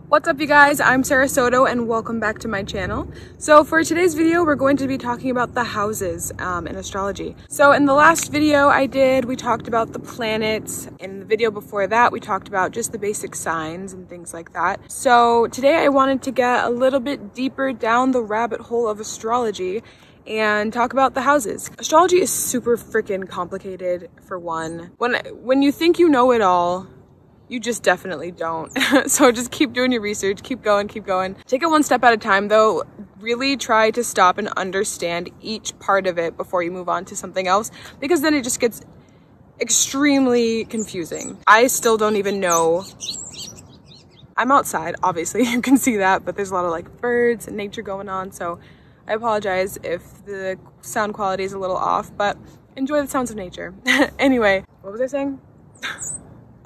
What's up, you guys? I'm Soto and welcome back to my channel. So for today's video, we're going to be talking about the houses in astrology. So in the last video we talked about the planets. In the video before that, we talked about just the basic signs and things like that. So today I wanted to get a little bit deeper down the rabbit hole of astrology and talk about the houses. Astrology is super freaking complicated, for one. When you think you know it all, you just definitely don't. So just keep doing your research, keep going. Take it one step at a time though. Really try to stop and understand each part of it before you move on to something else, because then it just gets extremely confusing. I still don't even know. I'm outside, obviously, you can see that, but there's a lot of like birds and nature going on, so I apologize if the sound quality is a little off, but enjoy the sounds of nature. Anyway, what was I saying?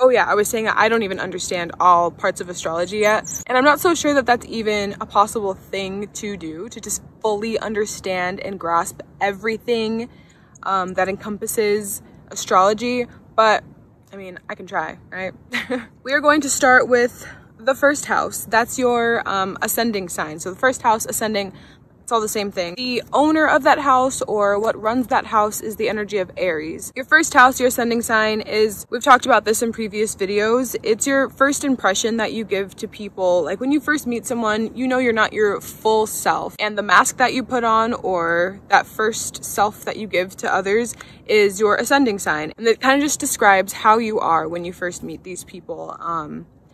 Oh yeah, I was saying that I don't even understand all parts of astrology yet. And I'm not so sure that that's even a possible thing to do, to just fully understand and grasp everything that encompasses astrology. But I mean, I can try, right? We are going to start with the first house. That's your ascending sign. So the first house, ascending, it's all the same thing. The owner of that house, or what runs that house, is the energy of Aries. Your first house, your ascending sign, is, we've talked about this in previous videos, it's your first impression that you give to people. Like when you first meet someone, you know you're not your full self, and the mask that you put on, or that first self that you give to others, is your ascending sign. And it kind of just describes how you are when you first meet these people.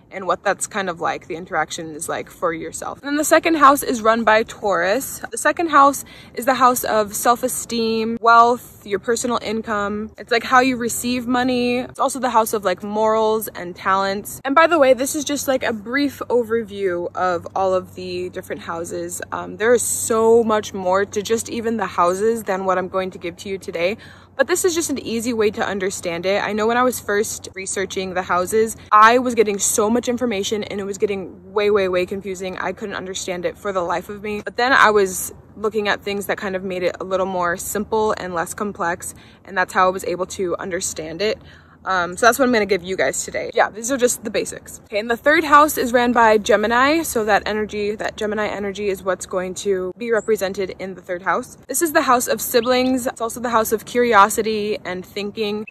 And what that's kind of like, the interaction is like for yourself. And then the second house is run by Taurus. The second house is the house of self-esteem, wealth, your personal income. It's like how you receive money. It's also the house of like morals and talents. And by the way, this is just like a brief overview of all of the different houses. There is so much more to just even the houses than what I'm going to give to you today. But this is just an easy way to understand it. I know when I was first researching the houses, I was getting so much information and it was getting way confusing. I couldn't understand it for the life of me. But then I was looking at things that kind of made it a little more simple and less complex, and that's how I was able to understand it. So that's what I'm going to give you guys today. Yeah, these are just the basics. Okay, and the third house is ran by Gemini. So that energy, that Gemini energy, is what's going to be represented in the third house. This is the house of siblings. It's also the house of curiosity and thinking.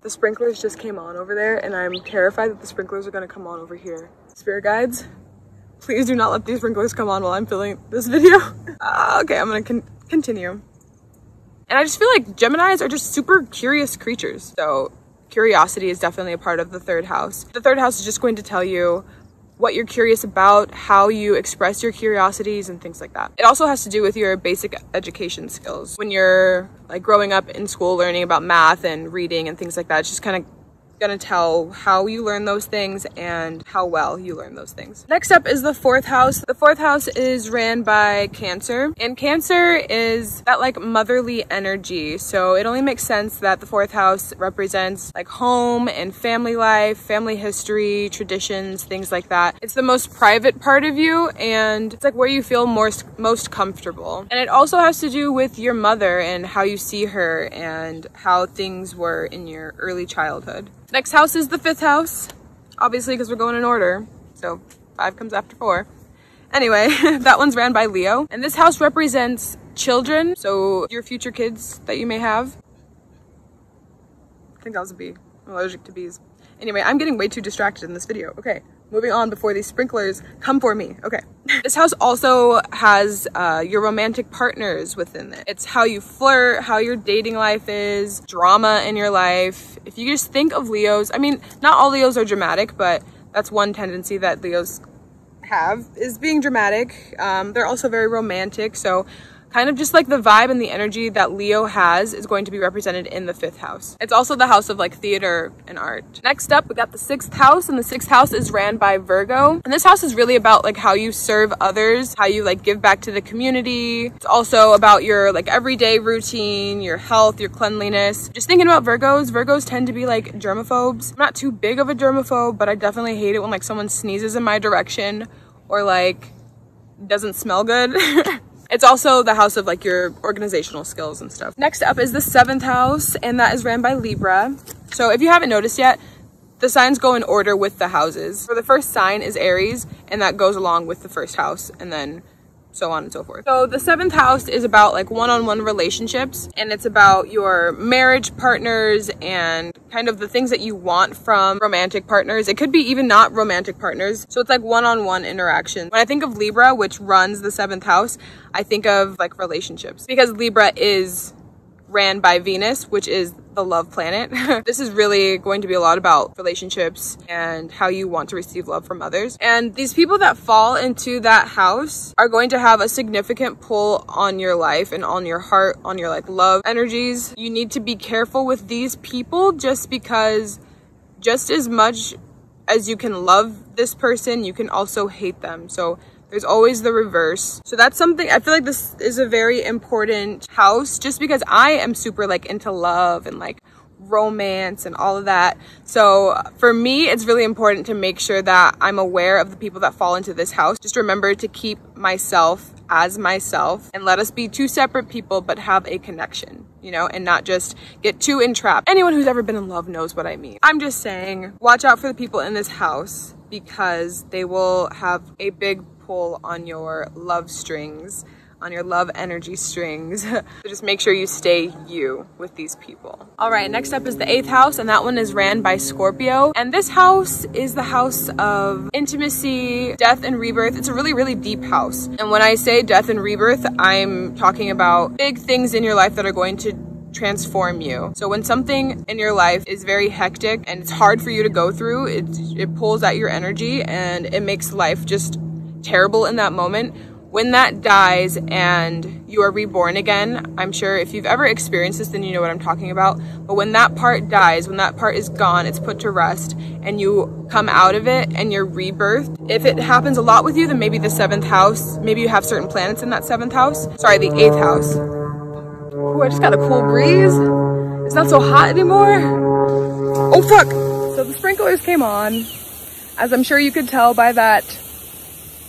The sprinklers just came on over there, and I'm terrified that the sprinklers are going to come on over here. Spirit guides, please do not let these sprinklers come on while I'm filming this video. Okay, I'm going to continue. And I just feel like Geminis are just super curious creatures. So curiosity is definitely a part of the third house. The third house is just going to tell you what you're curious about, how you express your curiosities, and things like that. It also has to do with your basic education skills. When you're like growing up in school, learning about math and reading and things like that, it's just kind of gonna tell how you learn those things and how well you learn those things. Next up is the fourth house. The fourth house is ran by Cancer, and Cancer is that like motherly energy. So it only makes sense that the fourth house represents like home and family life, family history, traditions, things like that. It's the most private part of you, and it's like where you feel most comfortable. And it also has to do with your mother and how you see her and how things were in your early childhood. Next house is the fifth house, obviously because we're going in order, so 5 comes after 4. Anyway, that one's ran by Leo, and this house represents children, so your future kids that you may have. I think that was a bee. I'm allergic to bees. Anyway, I'm getting way too distracted in this video. Okay, moving on before these sprinklers come for me. Okay. This house also has your romantic partners within it. It's how you flirt, how your dating life is, drama in your life. If you just think of Leos, I mean, not all Leos are dramatic, but that's one tendency that Leos have, is being dramatic. They're also very romantic, so kind of just like the vibe and the energy that Leo has is going to be represented in the fifth house. It's also the house of like theater and art. Next up, we got the sixth house, and the sixth house is ran by Virgo. And this house is really about like how you serve others, how you like give back to the community. It's also about your like everyday routine, your health, your cleanliness. Just thinking about Virgos tend to be like germaphobes. I'm not too big of a germaphobe, but I definitely hate it when like someone sneezes in my direction or like doesn't smell good. It's also the house of like your organizational skills and stuff. Next up is the seventh house, and that is ran by Libra. So if you haven't noticed yet, the signs go in order with the houses. So the first sign is Aries, and that goes along with the first house, and then so on and so forth. So the 7th house is about like one-on-one relationships, and it's about your marriage partners and kind of the things that you want from romantic partners. It could be even not romantic partners. So it's like one-on-one interaction. When I think of Libra, which runs the 7th house, I think of like relationships, because Libra is ran by Venus, which is the love planet. This is really going to be a lot about relationships and how you want to receive love from others. And these people that fall into that house are going to have a significant pull on your life and on your heart, on your like love energies. You need to be careful with these people, just because just as much as you can love this person, you can also hate them. So there's always the reverse. So that's something, I feel like this is a very important house, just because I am super like into love and like romance and all of that. So for me, it's really important to make sure that I'm aware of the people that fall into this house. Just remember to keep myself as myself, and let us be two separate people but have a connection, you know, and not just get too entrapped. Anyone who's ever been in love knows what I mean. I'm just saying, watch out for the people in this house, because they will have a big pull on your love strings, on your love energy strings. So just make sure you stay you with these people. All right, next up is the 8th house, and that one is ran by Scorpio. And this house is the house of intimacy, death, and rebirth. It's a really, really deep house. And when I say death and rebirth, I'm talking about big things in your life that are going to transform you. So when something in your life is very hectic and it's hard for you to go through, it pulls at your energy and it makes life just terrible in that moment. When that dies and you are reborn again, I'm sure if you've ever experienced this, then you know what I'm talking about. But when that part dies, when that part is gone, it's put to rest, and you come out of it and you're rebirthed. If it happens a lot with you, then maybe the 7th house, maybe you have certain planets in that 7th house. Sorry, the 8th house. Ooh, I just got a cool breeze. It's not so hot anymore. Oh fuck! So the sprinklers came on, as I'm sure you could tell by that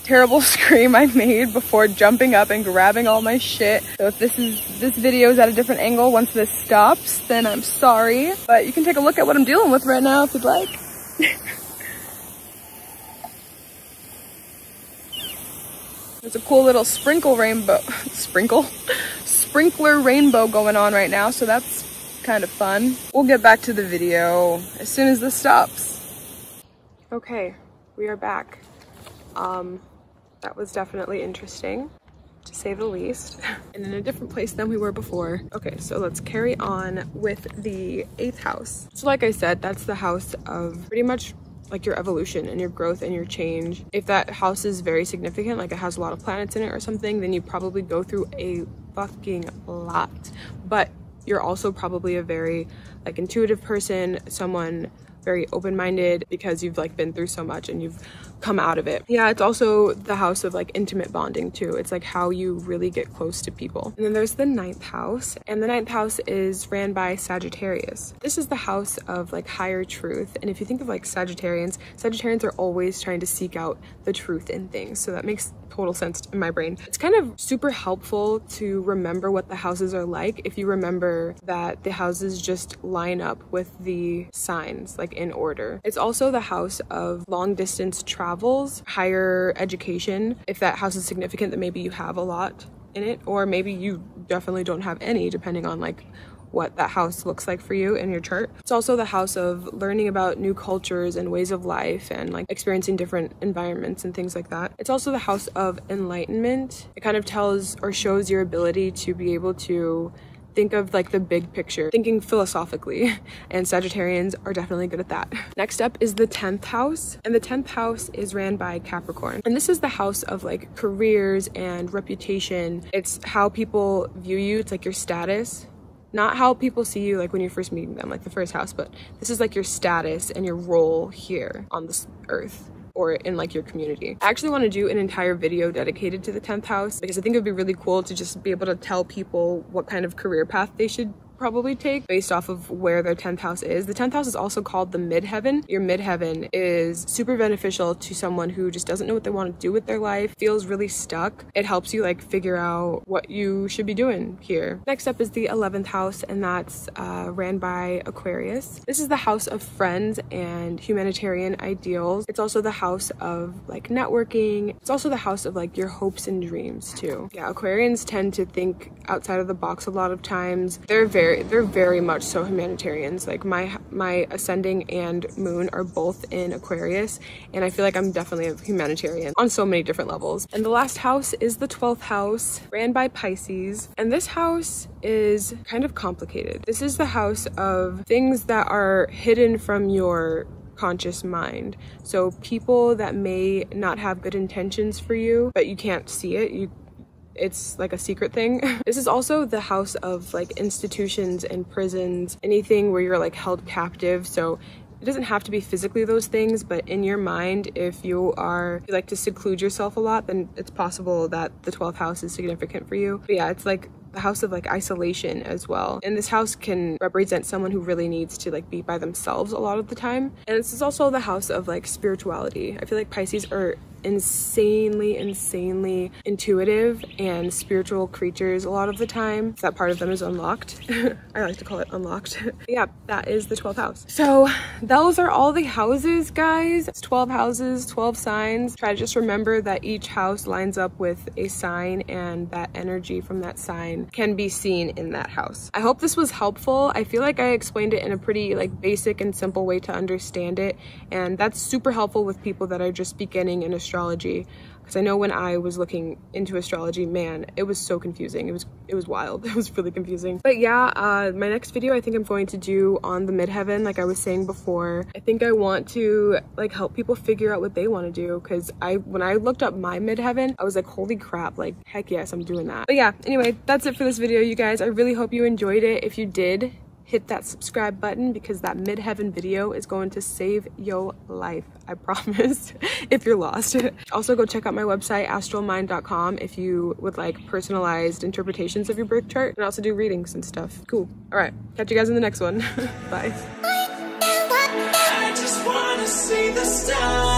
terrible scream I made before jumping up and grabbing all my shit. So if this video is at a different angle once this stops, then I'm sorry. But you can take a look at what I'm dealing with right now if you'd like. There's a cool little sprinkler rainbow going on right now, so that's kind of fun. We'll get back to the video as soon as this stops. Okay, we are back. That was definitely interesting, to say the least, and in a different place than we were before. Okay, so let's carry on with the 8th house. So like I said, that's the house of pretty much like your evolution and your growth and your change. If that house is very significant, like it has a lot of planets in it or something, then you probably go through a fucking lot. But you're also probably a very like intuitive person, someone very open-minded, because you've like been through so much and you've come out of it. Yeah, it's also the house of like intimate bonding too. It's like how you really get close to people. And then there's the 9th house, and the 9th house is ran by Sagittarius. This is the house of like higher truth. And if you think of like Sagittarians are always trying to seek out the truth in things. So that makes total sense in my brain. It's kind of super helpful to remember what the houses are like if you remember that the houses just line up with the signs like in order. It's also the house of long distance travels, higher education. If that house is significant, then maybe you have a lot in it, or maybe you definitely don't have any, depending on like what that house looks like for you in your chart. It's also the house of learning about new cultures and ways of life and like experiencing different environments and things like that. It's also the house of enlightenment. It kind of tells or shows your ability to be able to think of like the big picture, thinking philosophically, and Sagittarians are definitely good at that. Next up is the 10th house, and the 10th house is ran by Capricorn. And this is the house of like careers and reputation. It's how people view you. It's like your status. Not how people see you like when you're first meeting them, like the first house, but this is like your status and your role here on this earth or in like your community. I actually want to do an entire video dedicated to the 10th house because I think it would be really cool to just be able to tell people what kind of career path they should probably take based off of where their 10th house is. The 10th house is also called the midheaven. Your midheaven is super beneficial to someone who just doesn't know what they want to do with their life, feels really stuck. It helps you like figure out what you should be doing here. Next up is the 11th house, and that's ran by Aquarius. This is the house of friends and humanitarian ideals. It's also the house of like networking. It's also the house of like your hopes and dreams too. Yeah, Aquarians tend to think outside of the box a lot of times. They're very much so humanitarians. Like my ascending and moon are both in Aquarius, and I feel like I'm definitely a humanitarian on so many different levels. And the last house is the 12th house, ran by Pisces, and this house is kind of complicated. This is the house of things that are hidden from your conscious mind. So people that may not have good intentions for you, but you can't see it. It's like a secret thing. This is also the house of like institutions and prisons, anything where you're like held captive. So it doesn't have to be physically those things, but in your mind, if you like to seclude yourself a lot, then it's possible that the 12th house is significant for you. But yeah, it's like the house of like isolation as well. And this house can represent someone who really needs to like be by themselves a lot of the time. And this is also the house of like spirituality. I feel like Pisces are insanely intuitive and spiritual creatures a lot of the time. That part of them is unlocked. I like to call it unlocked. Yeah, that is the 12th house. So those are all the houses, guys. It's 12 houses, 12 signs. Try to just remember that each house lines up with a sign, and that energy from that sign can be seen in that house. I hope this was helpful. I feel like I explained it in a pretty like basic and simple way to understand it, and that's super helpful with people that are just beginning in astrology, because I know when I was looking into astrology, man, it was so confusing. It was wild. It was really confusing. But yeah, my next video I think I'm going to do on the midheaven, like I was saying before. I think I want to like help people figure out what they want to do, because when I looked up my midheaven, I was like, holy crap, like heck yes, I'm doing that. But yeah, anyway, that's it for this video, you guys. I really hope you enjoyed it. If you did, hit that subscribe button, because that midheaven video is going to save your life, I promise, if you're lost. Also, go check out my website, astralmind.com, if you would like personalized interpretations of your birth chart, and also do readings and stuff. Cool. All right, catch you guys in the next one. Bye. I just wanna see the stars.